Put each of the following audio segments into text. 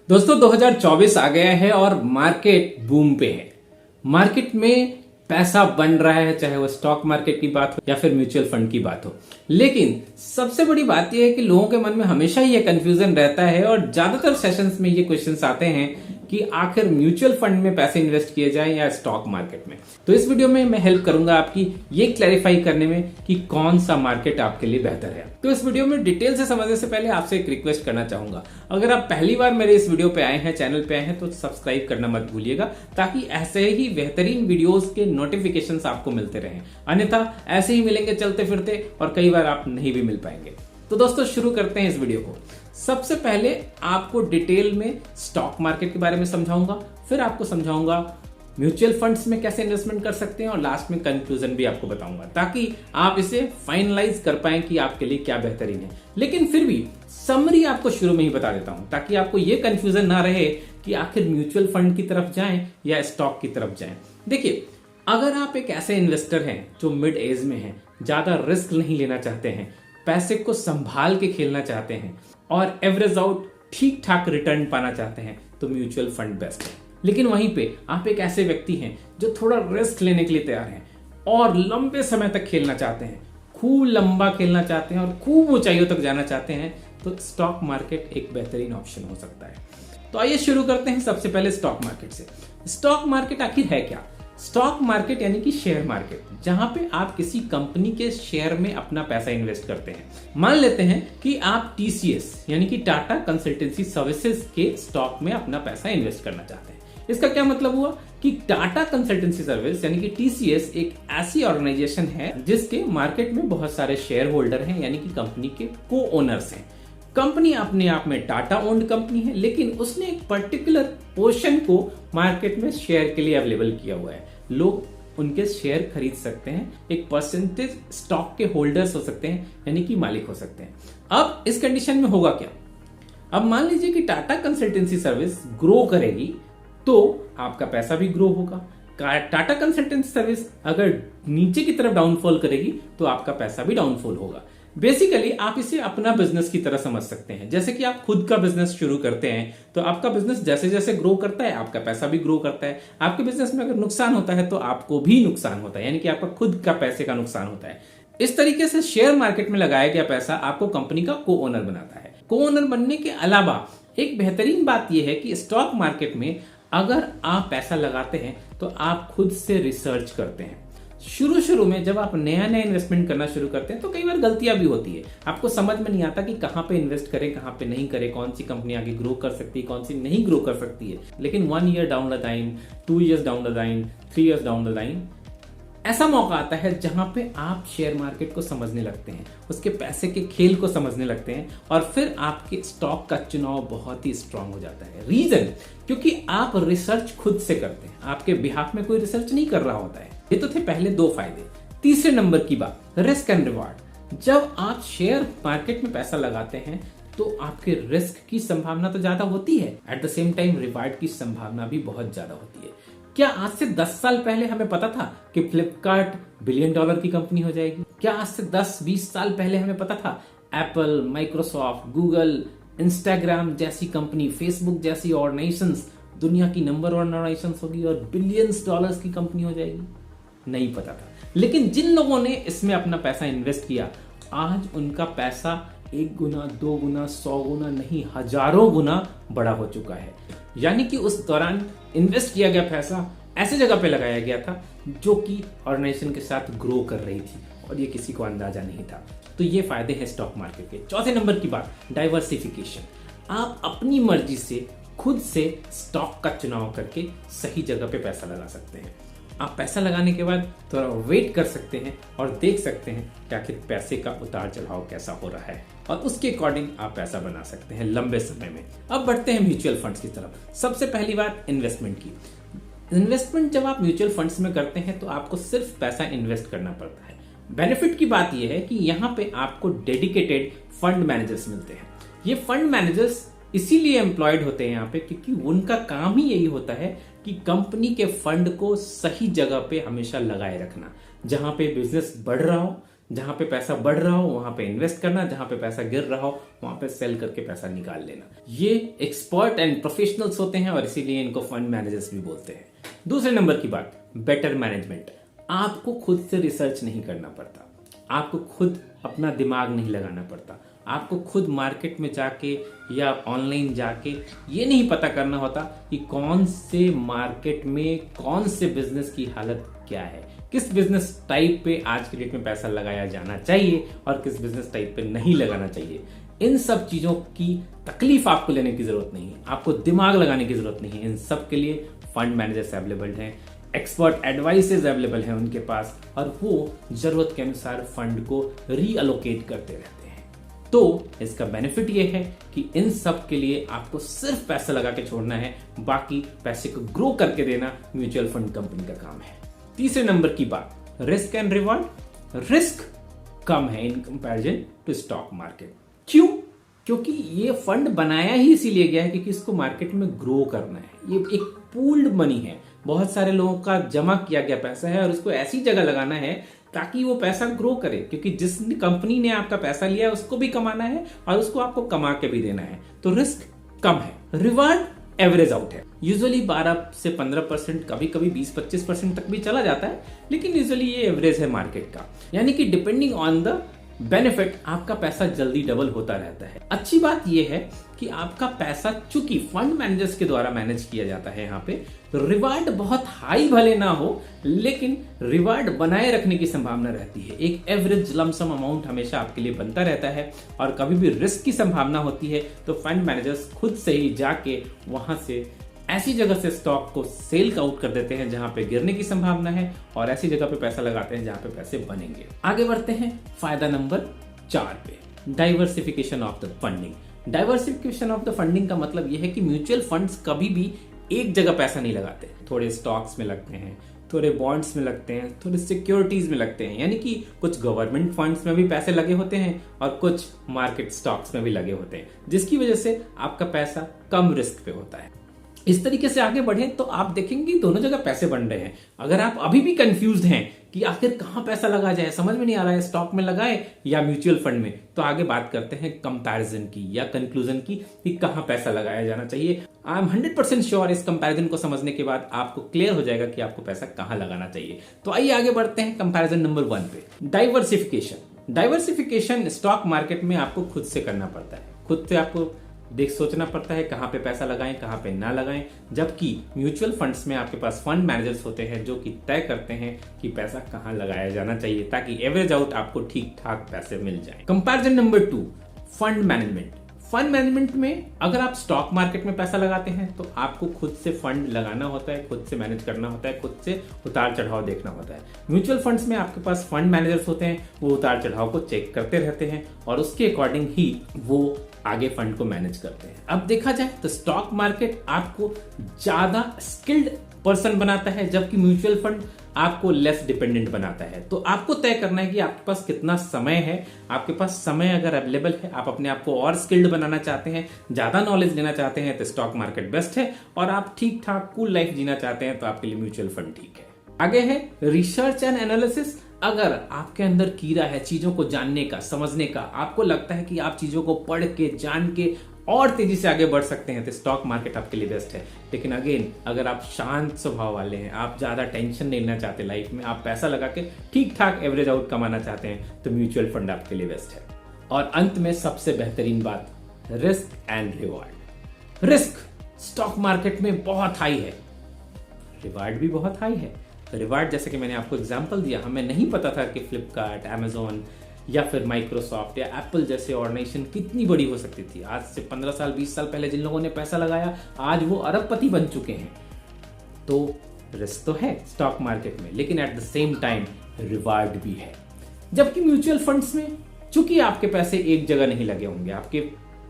दोस्तों 2024 आ गया है और मार्केट बूम पे है। मार्केट में पैसा बन रहा है, चाहे वो स्टॉक मार्केट की बात हो या फिर म्यूचुअल फंड की बात हो। लेकिन सबसे बड़ी बात यह है कि लोगों के मन में हमेशा ये कंफ्यूजन रहता है और ज्यादातर सेशंस में ये क्वेश्चंस आते हैं कि आखिर म्यूचुअल फंड में पैसे इन्वेस्ट किए जाए या स्टॉक मार्केट में। तो इस वीडियो में मैं हेल्प करूंगा आपकी ये क्लैरिफाई करने में कि कौन सा मार्केट आपके लिए बेहतर है। तो इस वीडियो में डिटेल से समझने से पहले आपसे एक रिक्वेस्ट करना चाहूंगा, अगर आप पहली बार मेरे इस वीडियो पे आए हैं, चैनल पे आए हैं, तो सब्सक्राइब करना मत भूलिएगा ताकि ऐसे ही बेहतरीन वीडियोस के नोटिफिकेशंस आपको मिलते रहें। अन्यथा ऐसे ही मिलेंगे चलते फिरते और कई बार आप नहीं भी मिल पाएंगे। तो दोस्तों शुरू करते हैं इस वीडियो को। सबसे पहले आपको डिटेल में स्टॉक मार्केट के बारे में समझाऊंगा, फिर आपको समझाऊंगा म्यूचुअल फंड्स में कैसे इन्वेस्टमेंट कर सकते हैं और लास्ट में कंक्लूजन भी आपको बताऊंगा ताकि आप इसे फाइनलाइज कर पाएं कि आपके लिए क्या बेहतरीन है। लेकिन फिर भी समरी आपको शुरू में ही बता देता हूं ताकि आपको यह कंफ्यूजन ना रहे कि आखिर म्यूचुअल फंड की तरफ जाएं या स्टॉक की तरफ जाएं। देखिए, अगर आप एक ऐसे इन्वेस्टर हैं जो मिड एज में हैं, ज्यादा रिस्क नहीं लेना चाहते हैं, पैसे को संभाल के खेलना चाहते हैं और एवरेज आउट ठीक ठाक रिटर्न पाना चाहते हैं, तो म्यूचुअल फंड बेस्ट है। लेकिन वहीं पे आप एक ऐसे व्यक्ति हैं जो थोड़ा रिस्क लेने के लिए तैयार हैं और लंबे समय तक खेलना चाहते हैं, खूब लंबा खेलना चाहते हैं और खूब ऊंचाइयों तक जाना चाहते हैं, तो स्टॉक मार्केट एक बेहतरीन ऑप्शन हो सकता है। तो आइए शुरू करते हैं सबसे पहले स्टॉक मार्केट से। स्टॉक मार्केट आखिर है क्या? स्टॉक मार्केट यानी कि शेयर मार्केट, जहां पे आप किसी कंपनी के शेयर में अपना पैसा इन्वेस्ट करते हैं। मान लेते हैं कि आप टीसीएस यानी कि टाटा कंसल्टेंसी सर्विसेज के स्टॉक में अपना पैसा इन्वेस्ट करना चाहते हैं। इसका क्या मतलब हुआ कि टाटा कंसल्टेंसी सर्विस यानी कि टीसीएस एक ऐसी ऑर्गेनाइजेशन है जिसके मार्केट में बहुत सारे शेयर होल्डर हैं, यानी कि कंपनी के को ओनर्स हैं। कंपनी अपने आप में टाटा ओन्ड कंपनी है, लेकिन उसने एक पर्टिकुलर पोर्शन को मार्केट में शेयर के लिए अवेलेबल किया हुआ है। लोग उनके शेयर खरीद सकते हैं, एक परसेंटेज स्टॉक के होल्डर्स हो सकते हैं, यानी कि मालिक हो सकते हैं। अब इस कंडीशन में होगा क्या? अब मान लीजिए कि टाटा कंसल्टेंसी सर्विस ग्रो करेगी तो आपका पैसा भी ग्रो होगा। टाटा कंसल्टेंसी सर्विस अगर नीचे की तरफ डाउनफॉल करेगी तो आपका पैसा भी डाउनफॉल होगा। बेसिकली आप इसे अपना बिजनेस की तरह समझ सकते हैं। जैसे कि आप खुद का बिजनेस शुरू करते हैं तो आपका बिजनेस जैसे जैसे ग्रो करता है आपका पैसा भी ग्रो करता है। आपके बिजनेस में अगर नुकसान होता है तो आपको भी नुकसान होता है, यानी कि आपका खुद का पैसे का नुकसान होता है। इस तरीके से शेयर मार्केट में लगाया गया पैसा आपको कंपनी का को ओनर बनाता है। को ओनर बनने के अलावा एक बेहतरीन बात यह है कि स्टॉक मार्केट में अगर आप पैसा लगाते हैं तो आप खुद से रिसर्च करते हैं। शुरू में जब आप नया इन्वेस्टमेंट करना शुरू करते हैं तो कई बार गलतियां भी होती है। आपको समझ में नहीं आता कि कहां पे इन्वेस्ट करें, कहां पे नहीं करें, कौन सी कंपनी आगे ग्रो कर सकती है, कौन सी नहीं ग्रो कर सकती है। लेकिन 1 year down the line, 2 years down the line, 3 years down the line ऐसा मौका आता है जहां पे आप शेयर मार्केट को समझने लगते हैं, उसके पैसे के खेल को समझने लगते हैं और फिर आपके स्टॉक का चुनाव बहुत ही स्ट्रांग हो जाता है। रीजन क्योंकि आप रिसर्च खुद से करते हैं, आपके बिहाफ में कोई रिसर्च नहीं कर रहा होता है। ये तो थे पहले 2 फायदे। तीसरे नंबर की बात, रिस्क एंड रिवार्ड। जब आप शेयर मार्केट में पैसा लगाते हैं तो आपके रिस्क की संभावना तो ज्यादा होती है, at the same time reward की संभावना भी बहुत ज्यादा होती है। क्या आज से 10 साल पहले हमें पता था कि फ्लिपकार्ट $1 बिलियन की कंपनी हो जाएगी? क्या आज से 10-20 साल पहले हमें पता था एप्पल, माइक्रोसॉफ्ट, गूगल, इंस्टाग्राम जैसी कंपनी, फेसबुक जैसी ऑर्गेनाइजेशंस दुनिया की नंबर 1 ऑर्गेनाइजेशंस होगी और बिलियंस डॉलर्स की कंपनी हो जाएगी? नहीं पता था। लेकिन जिन लोगों ने इसमें अपना पैसा इन्वेस्ट किया, आज उनका पैसा 1 गुना, 2 गुना, 100 गुना नहीं, हजारों गुना बड़ा हो चुका है। यानी कि उस दौरान इन्वेस्ट किया गया पैसा ऐसे जगह पे लगाया गया था जो कि ऑर्गेनाइजेशन के साथ ग्रो कर रही थी और ये किसी को अंदाजा नहीं था। तो ये फायदे हैं स्टॉक मार्केट के। चौथे नंबर की बात, डाइवर्सिफिकेशन। आप अपनी मर्जी से खुद से स्टॉक का चुनाव करके सही जगह पे पैसा लगा सकते हैं। आप पैसा लगाने के बाद थोड़ा वेट कर सकते हैं और देख सकते हैं कि आखिर पैसे का उतार चढ़ाव कैसा हो रहा है और उसके अकॉर्डिंग आप पैसा बना सकते हैं लंबे समय में। अब बढ़ते हैं म्यूचुअल फंड्स की तरफ। सबसे पहली बात इन्वेस्टमेंट की। इन्वेस्टमेंट जब आप म्यूचुअल फंड्स में करते हैं तो आपको सिर्फ पैसा इन्वेस्ट करना पड़ता है। बेनिफिट की बात यह है कि यहाँ पे आपको डेडिकेटेड फंड मैनेजर्स मिलते हैं। ये फंड मैनेजर्स इसीलिए एम्प्लॉयड होते हैं यहाँ पे क्योंकि उनका काम ही यही होता है कि कंपनी के फंड को सही जगह पे हमेशा लगाए रखना। जहां पे बिजनेस बढ़ रहा हो, जहां पे पैसा बढ़ रहा हो वहां पे इन्वेस्ट करना, जहां पे पैसा गिर रहा हो वहां पे सेल करके पैसा निकाल लेना। ये एक्सपर्ट एंड प्रोफेशनल्स होते हैं और इसीलिए इनको फंड मैनेजर्स भी बोलते हैं। दूसरे नंबर की बात, बेटर मैनेजमेंट। आपको खुद से रिसर्च नहीं करना पड़ता, आपको खुद अपना दिमाग नहीं लगाना पड़ता, आपको खुद मार्केट में जाके या ऑनलाइन जाके ये नहीं पता करना होता कि कौन से मार्केट में कौन से बिजनेस की हालत क्या है, किस बिजनेस टाइप पे आज के डेट में पैसा लगाया जाना चाहिए और किस बिजनेस टाइप पे नहीं लगाना चाहिए। इन सब चीजों की तकलीफ आपको लेने की जरूरत नहीं है, आपको दिमाग लगाने की जरूरत नहीं है। इन सब के लिए फंड मैनेजर्स अवेलेबल हैं, एक्सपर्ट एडवाइसेज अवेलेबल हैं उनके पास, और वो जरूरत के अनुसार फंड को रीअलोकेट करते रहते हैं। तो इसका बेनिफिट ये है कि इन सब के लिए आपको सिर्फ पैसा लगा के छोड़ना है, बाकी पैसे को ग्रो करके देना म्यूचुअल फंड कंपनी का काम है। तीसरे नंबर की बात, रिस्क एंड रिवॉर्ड। रिस्क कम है in comparison to stock market. क्यों? क्योंकि ये फंड बनाया ही इसीलिए गया है क्योंकि इसको मार्केट में ग्रो करना है। ये एक पूल्ड मनी है, बहुत सारे लोगों का जमा किया गया पैसा है और उसको ऐसी जगह लगाना है ताकि वो पैसा ग्रो करे, क्योंकि जिस कंपनी ने आपका पैसा लिया है उसको भी कमाना है और उसको आपको कमा के भी देना है। तो रिस्क कम है, रिवार्ड एवरेज आउट है। यूजुअली 12 से 15%, कभी कभी 20-25% तक भी चला जाता है, लेकिन यूजुअली ये एवरेज है मार्केट का। यानी कि डिपेंडिंग ऑन द बेनिफिट आपका पैसा जल्दी डबल होता रहता है। अच्छी बात यह है कि आपका पैसा चूंकि फंड मैनेजर्स के द्वारा मैनेज किया जाता है, यहाँ पे रिवार्ड बहुत हाई भले ना हो लेकिन रिवार्ड बनाए रखने की संभावना रहती है। एक एवरेज लमसम अमाउंट हमेशा आपके लिए बनता रहता है और कभी भी रिस्क की संभावना होती है तो फंड मैनेजर्स खुद से ही जाके वहां से ऐसी जगह से स्टॉक को सेल आउट कर देते हैं जहां पे गिरने की संभावना है और ऐसी जगह पे पैसा लगाते हैं जहां पे पैसे बनेंगे। आगे बढ़ते हैं फायदा नंबर 4 पे, diversification of the funding. Diversification of the funding का मतलब यह है कि म्यूचुअल फंड्स कभी भी एक जगह पैसा नहीं लगाते, थोड़े स्टॉक्स में लगते हैं, थोड़े बॉन्ड्स में लगते हैं, थोड़े सिक्योरिटीज में लगते हैं। यानी कि कुछ गवर्नमेंट फंड्स में भी पैसे लगे होते हैं और कुछ मार्केट स्टॉक्स में भी लगे होते हैं, जिसकी वजह से आपका पैसा कम रिस्क पे होता है। इस तरीके से आगे बढ़े तो आप देखेंगे दोनों जगह पैसे बन रहे हैं। अगर आप अभी भी कंफ्यूज्ड हैं कि आखिर कहां पैसा लगा जाए, समझ में नहीं आ रहा है स्टॉक में लगाए या म्यूचुअल फंड में, तो आगे बात करते हैं कंपैरिजन की या कंक्लूजन की कि कहां पैसा लगाया जाना चाहिए। आई एम 100% श्योर इस कंपैरिजन को समझने के बाद आपको क्लियर हो जाएगा कि आपको पैसा कहां लगाना चाहिए। तो आइए आगे बढ़ते हैं कंपैरिजन नंबर 1 पे, डाइवर्सिफिकेशन। डाइवर्सिफिकेशन स्टॉक मार्केट में आपको खुद से करना पड़ता है, खुद से आपको सोचना पड़ता है कहां पे पैसा लगाएं कहां पे ना लगाएं, जबकि म्यूचुअल फंड्स में आपके पास फंड मैनेजर्स होते हैं जो कि तय करते हैं कि पैसा कहां लगाया जाना चाहिए ताकि एवरेज आउट आपको ठीक ठाक पैसे मिल जाए। Comparison number 2, fund management. Fund management में अगर आप स्टॉक मार्केट में पैसा लगाते हैं तो आपको खुद से फंड लगाना होता है, खुद से मैनेज करना होता है, खुद से उतार चढ़ाव देखना होता है। म्यूचुअल फंड्स में आपके पास फंड मैनेजर्स होते हैं, वो उतार चढ़ाव को चेक करते रहते हैं और उसके अकॉर्डिंग ही वो आगे फंड को मैनेज करते हैं। अब देखा जाए तो स्टॉक मार्केट आपको ज्यादा स्किल्ड पर्सन बनाता है जबकि म्यूचुअल फंड आपको लेस डिपेंडेंट बनाता है। तो आपको तय करना है कि आपके पास कितना समय है। आपके पास समय अगर अवेलेबल है, आप अपने आप को और स्किल्ड बनाना चाहते हैं, ज्यादा नॉलेज लेना चाहते हैं तो स्टॉक मार्केट बेस्ट है, और आप ठीक ठाक कूल लाइफ जीना चाहते हैं तो आपके लिए म्यूचुअल फंड ठीक है। आगे है रिसर्च एंड एनालिसिस। अगर आपके अंदर कीड़ा है चीजों को जानने का, समझने का, आपको लगता है कि आप चीजों को पढ़ के जान के और तेजी से आगे बढ़ सकते हैं तो स्टॉक मार्केट आपके लिए बेस्ट है। लेकिन अगेन अगर आप शांत स्वभाव वाले हैं, आप ज्यादा टेंशन नहीं लेना चाहते लाइफ में, आप पैसा लगा के ठीक ठाक एवरेज आउट कमाना चाहते हैं तो म्यूचुअल फंड आपके लिए बेस्ट है। और अंत में सबसे बेहतरीन बात, risk and reward. Risk stock market में बहुत हाई है, रिवार्ड भी बहुत हाई है। रिवार्ड जैसे कि मैंने आपको एग्जांपल दिया, हमें नहीं पता था कि फ्लिपकार्ट, अमेजोन या फिर माइक्रोसॉफ्ट या एप्पल जैसे ऑर्गेनाइजेशन कितनी बड़ी हो सकती थी। आज से 15 साल 20 साल पहले जिन लोगों ने पैसा लगाया आज वो अरबपति बन चुके हैं। तो रिस्क तो है स्टॉक मार्केट में, लेकिन at the same time reward भी है। जबकि म्यूचुअल फंड्स में चूंकि आपके पैसे एक जगह नहीं लगे होंगे, आपके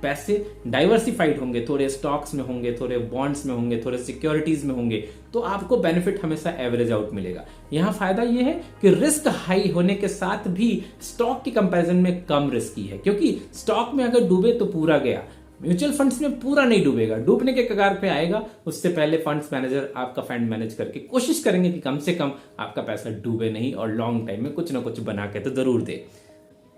पैसे डाइवर्सिफाइड होंगे, थोड़े स्टॉक्स में होंगे, थोड़े बॉन्ड्स में होंगे, थोड़े सिक्योरिटीज में होंगे, तो आपको बेनिफिट हमेशा एवरेज आउट मिलेगा। यहां फायदा यह है कि रिस्क हाई होने के साथ भी स्टॉक की कंपैरिजन में कम रिस्की है, क्योंकि स्टॉक में अगर डूबे तो पूरा गया, म्यूचुअल फंड्स में पूरा नहीं डूबेगा, डूबने के कगार पे आएगा, उससे पहले फंड्स मैनेजर आपका फंड मैनेज करके कोशिश करेंगे कि कम से कम आपका पैसा डूबे नहीं और लॉन्ग टाइम में कुछ ना कुछ बना के तो जरूर दे।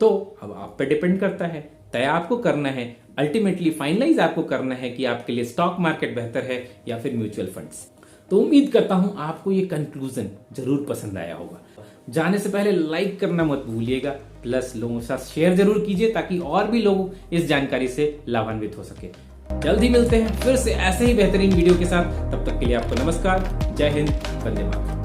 तो अब आप पे डिपेंड करता है, तय आपको करना है, अल्टीमेटली फाइनलाइज आपको करना है कि आपके लिए स्टॉक मार्केट बेहतर है या फिर म्यूचुअल फंड्स। तो उम्मीद करता हूं आपको ये कंक्लूजन जरूर पसंद आया होगा। जाने से पहले लाइक करना मत भूलिएगा, प्लस लोगों के साथ शेयर जरूर कीजिए ताकि और भी लोग इस जानकारी से लाभान्वित हो सके। जल्द ही मिलते हैं फिर से ऐसे ही बेहतरीन वीडियो के साथ, तब तक के लिए आपको नमस्कार, जय हिंद, वंदे मातरम।